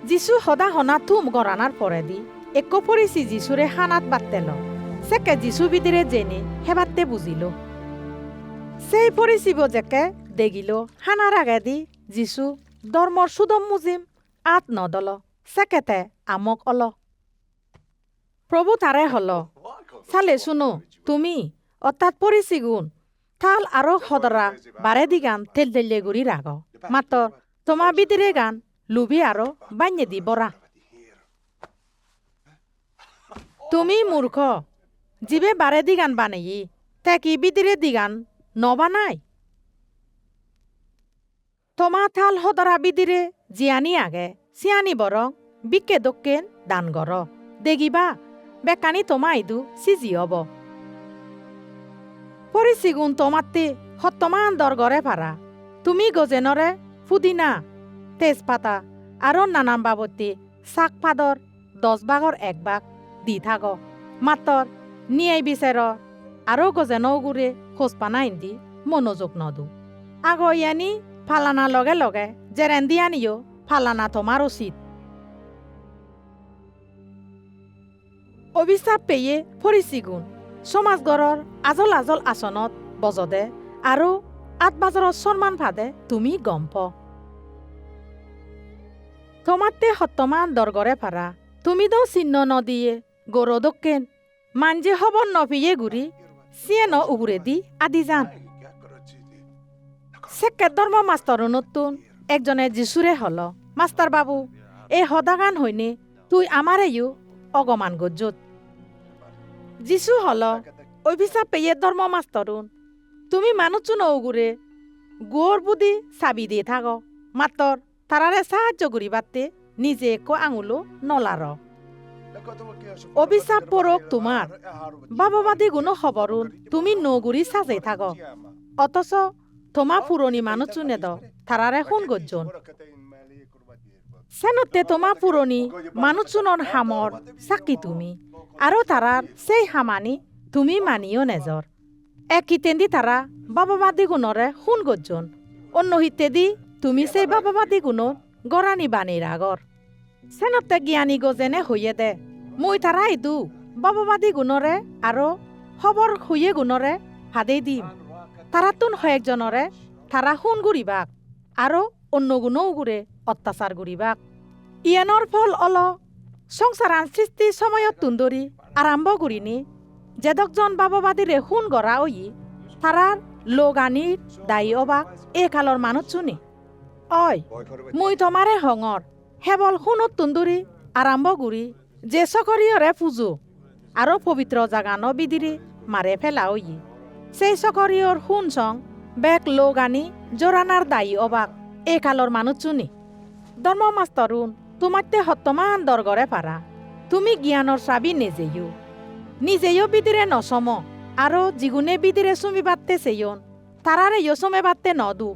যিশু সদা হনা তুম গরানার পরে দি এক পরিছি যিশুরে হানাত বাত্তেল সেকে যিশু বিদিরে জেনে হেবাতে বুঝিল সেই পরিচিব জেকে দেখিল হানার আগে দি যিশু ধর্মর সুদম মুজিম আত নদল সেকেতে আমক অল প্রভু তারে হল সালে শুনো তুমি অর্থাৎ পরিচি গুণ থাল আরো সদরা বারে দি গান তেল তেলে গুড়ি রাগ মাত্র তোমার বিদিরে গান লুবি আরো বান্যে দি বরা তুমি মূর্খ জিবে বারে দি গান বানাই তে কি বিদিরে দি গান নবানাই তোমা থাল সদরা বিদিরে জিয়ানি আগে সিয়ানি বরং বিকে দক্ষেন দান গর দেখিবা বেকানি তোমা ইদু সিজি হব পরিচিগুণ তোমাতে সত্তমান দর গড়ে পারা তুমি গজেনরে ফুদিনা তেজপাতা আরো নানান বাবতে শাক পাদর 10 ভাগর 1 ভাগ দি থাক মাতর নিয়ে বিচার আরো গজেন গুড়ে খোঁজপানা ইন্দি মনোযোগ নদু আগ ইয়ানি ফালানা লগে লগে জেরেন্দি আনিও ফালানা তোমার উচিত অভিশাপ পেয়ে ফরিচিগুণ সমাজগড়ৰ আজল আজল আসনত বজদে আৰু আতবাজাৰত সন্মান ভাদে তুমি গম প তোমাতে সত্তমান দরগরে পারা তুমি তো চিহ্ন নদিয়ে গরদকেন মানজে হবর নভিয়ে গুড়ি সিয়ে ন উগুরে দি আদি যান সেকে ধর্ম মাস্টার নতুন একজনে যিশুরে হল মাস্টার বাবু এই সদাগান হইনে তুই আমারেও অগমান গজ্জত যিশু হল অভিশাপ পেয়ে ধর্ম মাস্তরুন তুমি মানুষ নৌগুরে গোর বুদি চাবি দিয়ে থাক মাত্র তারারে সাহায্য করি বাতে নিজে এক আঙুলো নলার অভিশাপ পরক তোমার বাবাবাদী গুণ খবরুন তুমি নৌগুড়ি সাজাই থাক অথচ তোমা পুরনি মানুষ দ তারারে শুন গজ্জন সেনতে তোমা পুরনি মানুষজনৰ হামর চাকি তুমি আৰু তারার সেই হামানি তুমি মানিও নেজর এক হিতেন্দি তারা বাবাবাদী গুণরে শুন গজ্জন অন্য হিতেদি তুমি সেই বাবাবাদী গুণত গরানি বানির আগর সেনতে জ্ঞানী গজেনে হইয়ে দে মই তারা ইদু বাবাবাদী গুণরে আৰু খবর হইয়ে গুণরে হাদেই দিম তারাতুন হয়েকজনরে তারা শুন গুড়িবাক আৰু অন্য গুণও গুড়ে অত্যাচার গুড়িবাক ইয়ানোর ফল অল সংসারান সৃষ্টি সময়ত তুন্দরি আরম্ভ করিনি যেদকজন বাবাবাদীরে শুন গড়া ওই তারার লোগানির দায়ী অবাক এই কালর মানুষ শুনি অয় মুই তোমারে হঙর হেবল শুনত তুন্দরি আরম্ভ করি যে সকরিয়রে পুজো আরো পবিত্র জাগান বিদিরে মারে ফেলা ওই সেই সকরিয়র শুন সং বেক লোগানি জোরানার দায়ী অবাক এই কালর মানুষ শুনি ধর্ম মাস্তরুন তোমাতে সত্তমান দরগরে পারা তুমি জ্ঞানর চাবি নিজেও বিদিরে নসম আরো জিগুনে বিদিরে চুমি বাত্তে চেয়ন তারারে ইয়সমে বাত্তে নদু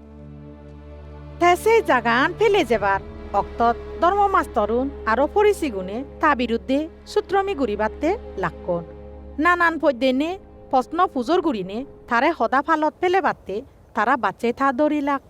তেসে জাগান ফেলে যাবার অক্তত ধর্ম মাস্তরুন আরো পরিচিগুনে তা বিরুদ্ধে সূত্রমি গুড়ি বাত্তে লাক্ষণ নানান পদ্যেনে প্রশ্ন পুজোর গুড়িনে তারে সদা ফালত ফেলে বাত্তে তারা বাচ্চে থা দরি লাগ